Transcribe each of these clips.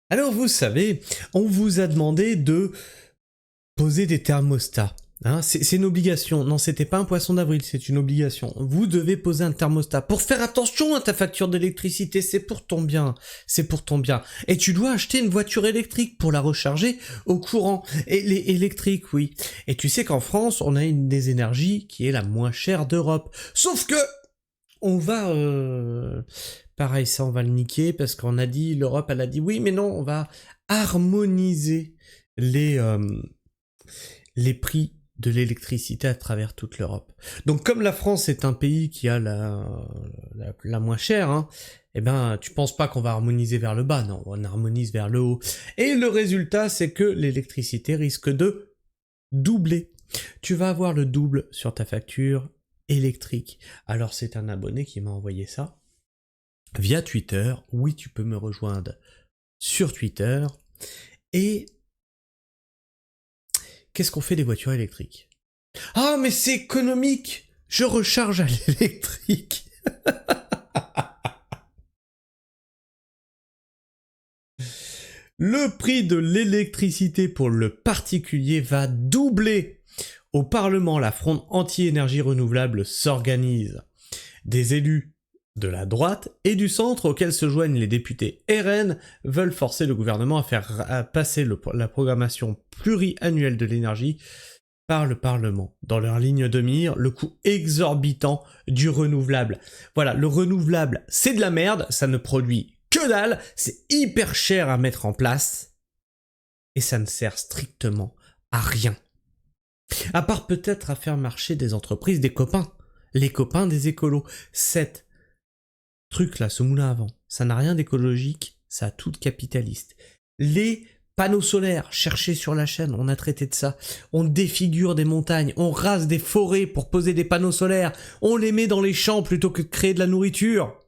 Alors vous savez, on vous a demandé de poser des thermostats. Hein, c'est une obligation. Non, c'était pas un poisson d'avril, c'est une obligation. Vous devez poser un thermostat pour faire attention à ta facture d'électricité. C'est pour ton bien. C'est pour ton bien. Et tu dois acheter une voiture électrique pour la recharger au courant. Et les électriques, oui. Et tu sais qu'en France, on a une des énergies qui est la moins chère d'Europe. Sauf que on va pareil, ça on va le niquer parce qu'on a dit, l'Europe elle a dit oui mais non, on va harmoniser les, euh, les prix de l'électricité à travers toute l'Europe. Donc comme la France est un pays qui a la moins chère, hein, eh ben tu penses pas qu'on va harmoniser vers le bas, non, on harmonise vers le haut. Et le résultat c'est que l'électricité risque de doubler. Tu vas avoir le double sur ta facture électrique. Alors c'est un abonné qui m'a envoyé ça via Twitter. Oui, tu peux me rejoindre sur Twitter. Et qu'est-ce qu'on fait des voitures électriques? Ah, mais c'est économique! Je recharge à l'électrique. Le prix de l'électricité pour le particulier va doubler. Au Parlement, la fronde anti-énergie renouvelable s'organise. Des élus de la droite et du centre auxquels se joignent les députés RN veulent forcer le gouvernement à faire passer la programmation pluriannuelle de l'énergie par le Parlement. Dans leur ligne de mire, le coût exorbitant du renouvelable. Voilà, le renouvelable, c'est de la merde, ça ne produit que dalle, c'est hyper cher à mettre en place et ça ne sert strictement à rien. À part peut-être à faire marcher des entreprises, des copains. Les copains des écolos. Cette truc-là, ce moulin à vent, ça n'a rien d'écologique, ça a tout de capitaliste. Les panneaux solaires, cherchez sur la chaîne, on a traité de ça. On défigure des montagnes, on rase des forêts pour poser des panneaux solaires, on les met dans les champs plutôt que de créer de la nourriture.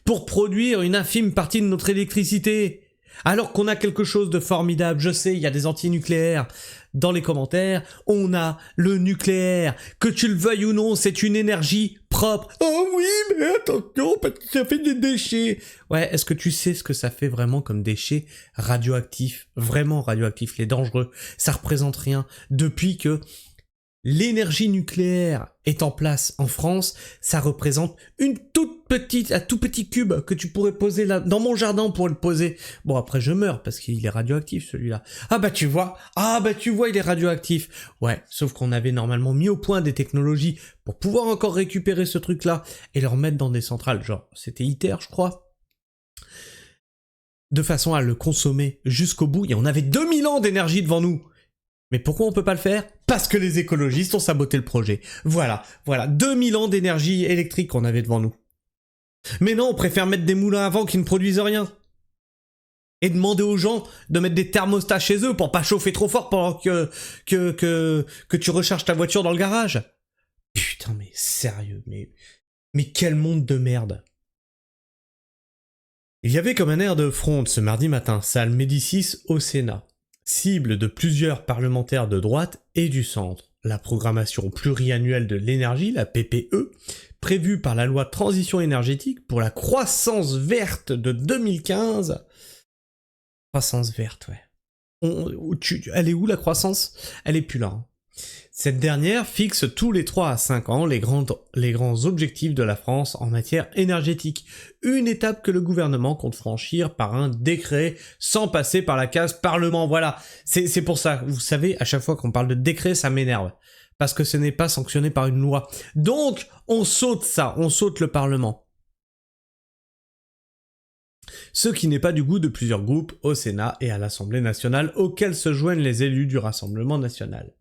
Pour produire une infime partie de notre électricité. Alors qu'on a quelque chose de formidable, je sais, il y a des anti-nucléaires. Dans les commentaires, on a le nucléaire. Que tu le veuilles ou non, c'est une énergie propre. Oh oui, mais attention, parce que ça fait des déchets. Ouais, est-ce que tu sais ce que ça fait vraiment comme déchets radioactifs? Vraiment radioactifs, les dangereux. Ça représente rien. Depuis que l'énergie nucléaire est en place en France, ça représente un tout petit cube que tu pourrais poser là, dans mon jardin on pourrait le poser. Bon après je meurs parce qu'il est radioactif celui-là. Ah bah tu vois, il est radioactif. Ouais, sauf qu'on avait normalement mis au point des technologies pour pouvoir encore récupérer ce truc-là et le remettre dans des centrales, genre c'était ITER je crois. De façon à le consommer jusqu'au bout, et on avait 2000 ans d'énergie devant nous. Mais pourquoi on peut pas le faire? Parce que les écologistes ont saboté le projet. Voilà, 2000 ans d'énergie électrique qu'on avait devant nous. Mais non, on préfère mettre des moulins à vent qui ne produisent rien. Et demander aux gens de mettre des thermostats chez eux pour pas chauffer trop fort pendant que tu recharges ta voiture dans le garage. Putain, mais sérieux, mais quel monde de merde. Il y avait comme un air de fronde ce mardi matin, salle Médicis au Sénat. Cible de plusieurs parlementaires de droite et du centre. La programmation pluriannuelle de l'énergie, la PPE, prévue par la loi de transition énergétique pour la croissance verte de 2015. Croissance verte, ouais. Elle est où la croissance? Elle est plus là. Hein. Cette dernière fixe tous les 3 à 5 ans les grands objectifs de la France en matière énergétique. Une étape que le gouvernement compte franchir par un décret sans passer par la case Parlement. Voilà, c'est pour ça. Vous savez, à chaque fois qu'on parle de décret, ça m'énerve. Parce que ce n'est pas sanctionné par une loi. Donc, on saute ça, on saute le Parlement. Ce qui n'est pas du goût de plusieurs groupes au Sénat et à l'Assemblée nationale auxquels se joignent les élus du Rassemblement national.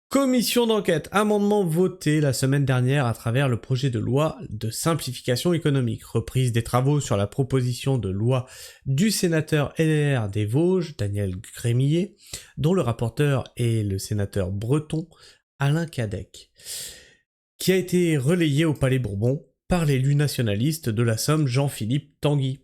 Commission d'enquête, amendement voté la semaine dernière à travers le projet de loi de simplification économique, reprise des travaux sur la proposition de loi du sénateur LR des Vosges, Daniel Grémillet, dont le rapporteur est le sénateur breton Alain Cadec, qui a été relayé au Palais Bourbon par l'élu nationaliste de la Somme Jean-Philippe Tanguy.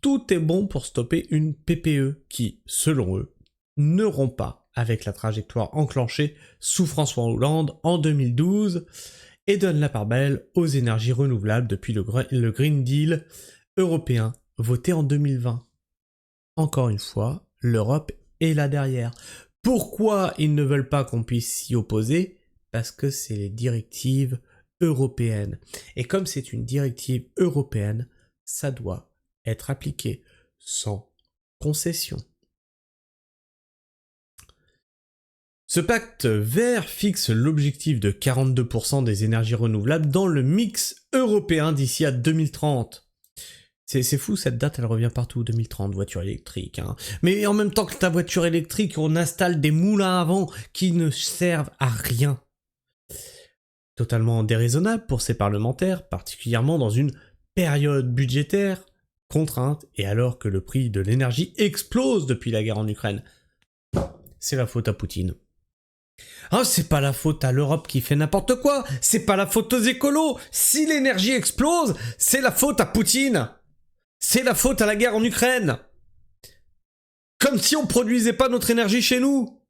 Tout est bon pour stopper une PPE qui, selon eux, ne rompt pas avec la trajectoire enclenchée sous François Hollande en 2012 et donne la part belle aux énergies renouvelables depuis le Green Deal européen voté en 2020. Encore une fois, l'Europe est là derrière. Pourquoi ils ne veulent pas qu'on puisse s'y opposer? Parce que c'est les directives européennes. Et comme c'est une directive européenne, ça doit être appliqué sans concession. Ce pacte vert fixe l'objectif de 42% des énergies renouvelables dans le mix européen d'ici à 2030. C'est fou, cette date, elle revient partout, 2030, voiture électrique. Hein. Mais en même temps que ta voiture électrique, on installe des moulins à vent qui ne servent à rien. Totalement déraisonnable pour ces parlementaires, particulièrement dans une période budgétaire contrainte et alors que le prix de l'énergie explose depuis la guerre en Ukraine. C'est la faute à Poutine. Ah, c'est pas la faute à l'Europe qui fait n'importe quoi, c'est pas la faute aux écolos. Si l'énergie explose, c'est la faute à Poutine. C'est la faute à la guerre en Ukraine. Comme si on produisait pas notre énergie chez nous.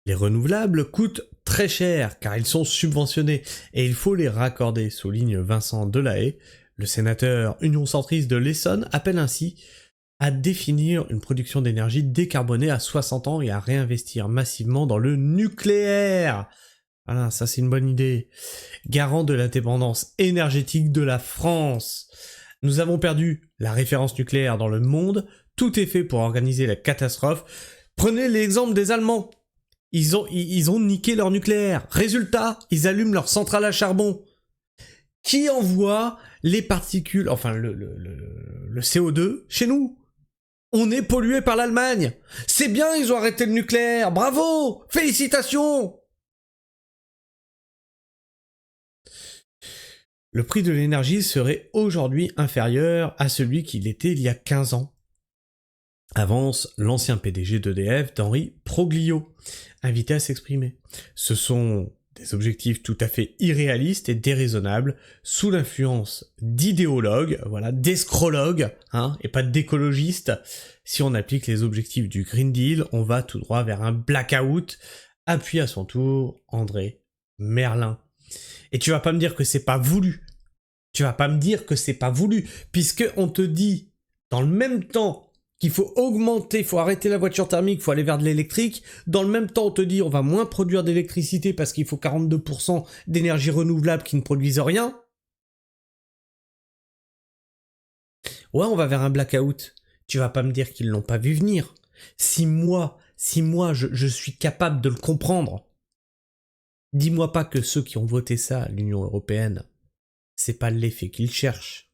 Les renouvelables coûtent très cher car ils sont subventionnés et il faut les raccorder, souligne Vincent Delahaye. Le sénateur Union centriste de l'Essonne appelle ainsi à définir une production d'énergie décarbonée à 60 ans et à réinvestir massivement dans le nucléaire. Voilà, ça c'est une bonne idée. Garant de l'indépendance énergétique de la France. Nous avons perdu la référence nucléaire dans le monde, tout est fait pour organiser la catastrophe. Prenez l'exemple des Allemands. Ils ont niqué leur nucléaire. Résultat, ils allument leur centrale à charbon. Qui envoie les particules, enfin le CO2 chez nous? On est pollué par l'Allemagne. C'est bien, ils ont arrêté le nucléaire. Bravo! Félicitations! Le prix de l'énergie serait aujourd'hui inférieur à celui qu'il était il y a 15 ans. Avance l'ancien PDG d'EDF, d'Henri Proglio, invité à s'exprimer. Ce sont des objectifs tout à fait irréalistes et déraisonnables, sous l'influence d'idéologues, voilà, d'escrologues, et pas d'écologistes. Si on applique les objectifs du Green Deal, on va tout droit vers un blackout, appuie à son tour André Merlin. Et tu vas pas me dire que c'est pas voulu. Tu vas pas me dire que c'est pas voulu, puisque on te dit, dans le même temps, qu'il faut augmenter, il faut arrêter la voiture thermique, il faut aller vers de l'électrique. Dans le même temps, on te dit on va moins produire d'électricité parce qu'il faut 42% d'énergie renouvelable qui ne produisent rien. Ouais, on va vers un blackout. Tu vas pas me dire qu'ils l'ont pas vu venir. Si moi, je suis capable de le comprendre. Dis-moi pas que ceux qui ont voté ça, l'Union européenne, c'est pas l'effet qu'ils cherchent.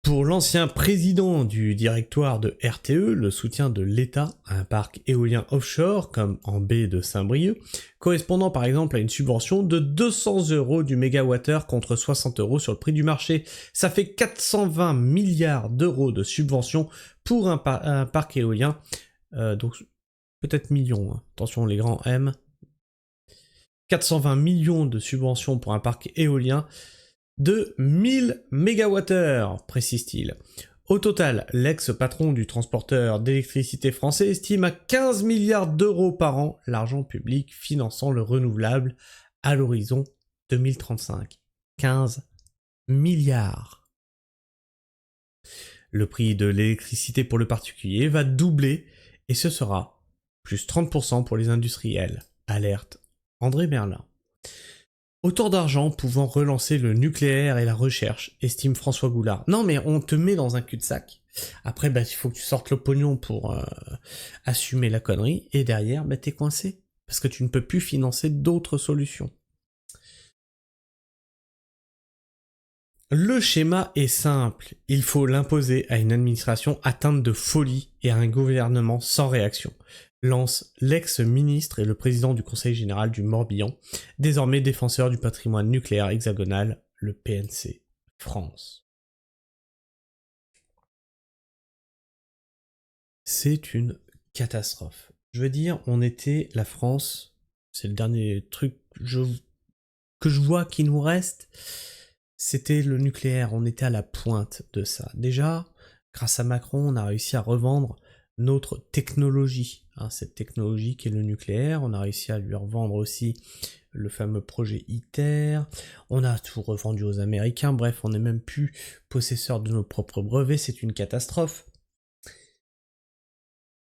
Pour l'ancien président du directoire de RTE, le soutien de l'État à un parc éolien offshore, comme en baie de Saint-Brieuc, correspondant par exemple à une subvention de 200 € du mégawattheure contre 60 € sur le prix du marché. Ça fait 420 milliards d'euros de subvention pour un parc éolien, donc peut-être millions, hein. Attention les grands M. 420 millions de subventions pour un parc éolien de 1000 MWh, précise-t-il. Au total, l'ex-patron du transporteur d'électricité français estime à 15 milliards d'euros par an l'argent public finançant le renouvelable à l'horizon 2035. 15 milliards. Le prix de l'électricité pour le particulier va doubler et ce sera plus 30% pour les industriels. Alerte André Merlin. Autant d'argent pouvant relancer le nucléaire et la recherche, estime François Goulard. Non mais on te met dans un cul-de-sac. Après, il faut que tu sortes le pognon pour assumer la connerie. Et derrière, t'es coincé. Parce que tu ne peux plus financer d'autres solutions. Le schéma est simple. Il faut l'imposer à une administration atteinte de folie et à un gouvernement sans réaction. Lance l'ex-ministre et le président du Conseil général du Morbihan, désormais défenseur du patrimoine nucléaire hexagonal, le PNC France. C'est une catastrophe. Je veux dire, la France, c'est le dernier truc que je vois qui nous reste, c'était le nucléaire, on était à la pointe de ça. Déjà, grâce à Macron, on a réussi à revendre notre technologie, hein, cette technologie qui est le nucléaire. On a réussi à lui revendre aussi le fameux projet ITER, on a tout revendu aux Américains, bref, on n'est même plus possesseur de nos propres brevets, c'est une catastrophe.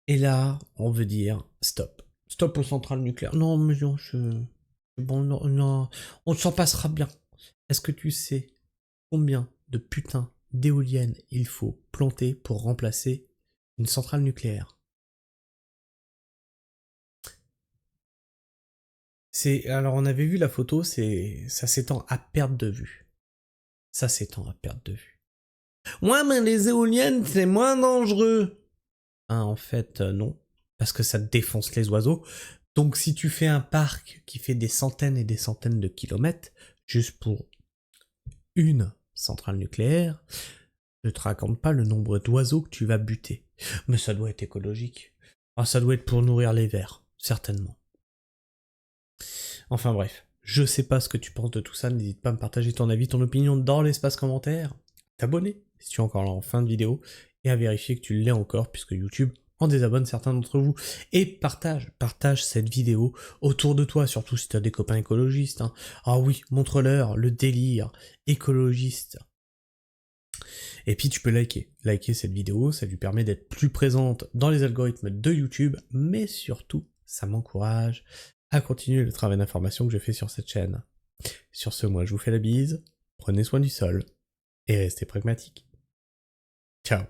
Et là, on veut dire stop. Stop aux centrales nucléaires. Non, mais non, bon, non, non, on s'en passera bien. Est-ce que tu sais combien de putains d'éoliennes il faut planter pour remplacer une centrale nucléaire? Alors on avait vu la photo, ça s'étend à perte de vue. Ça s'étend à perte de vue. Ouais, mais les éoliennes, c'est moins dangereux. Hein, en fait, non. Parce que ça défonce les oiseaux. Donc si tu fais un parc qui fait des centaines et des centaines de kilomètres, juste pour une centrale nucléaire, ne te raconte pas le nombre d'oiseaux que tu vas buter. Mais ça doit être écologique. Ah, ça doit être pour nourrir les vers, certainement. Enfin bref, je sais pas ce que tu penses de tout ça, n'hésite pas à me partager ton avis, ton opinion dans l'espace commentaire, t'abonner si tu es encore là en fin de vidéo, et à vérifier que tu l'es encore, puisque YouTube en désabonne certains d'entre vous. Et partage cette vidéo autour de toi, surtout si tu as des copains écologistes. Hein. Ah oui, montre-leur le délire écologiste. Et puis tu peux liker cette vidéo, ça lui permet d'être plus présente dans les algorithmes de YouTube, mais surtout, ça m'encourage à continuer le travail d'information que je fais sur cette chaîne. Sur ce, moi je vous fais la bise, prenez soin du sol, et restez pragmatiques. Ciao.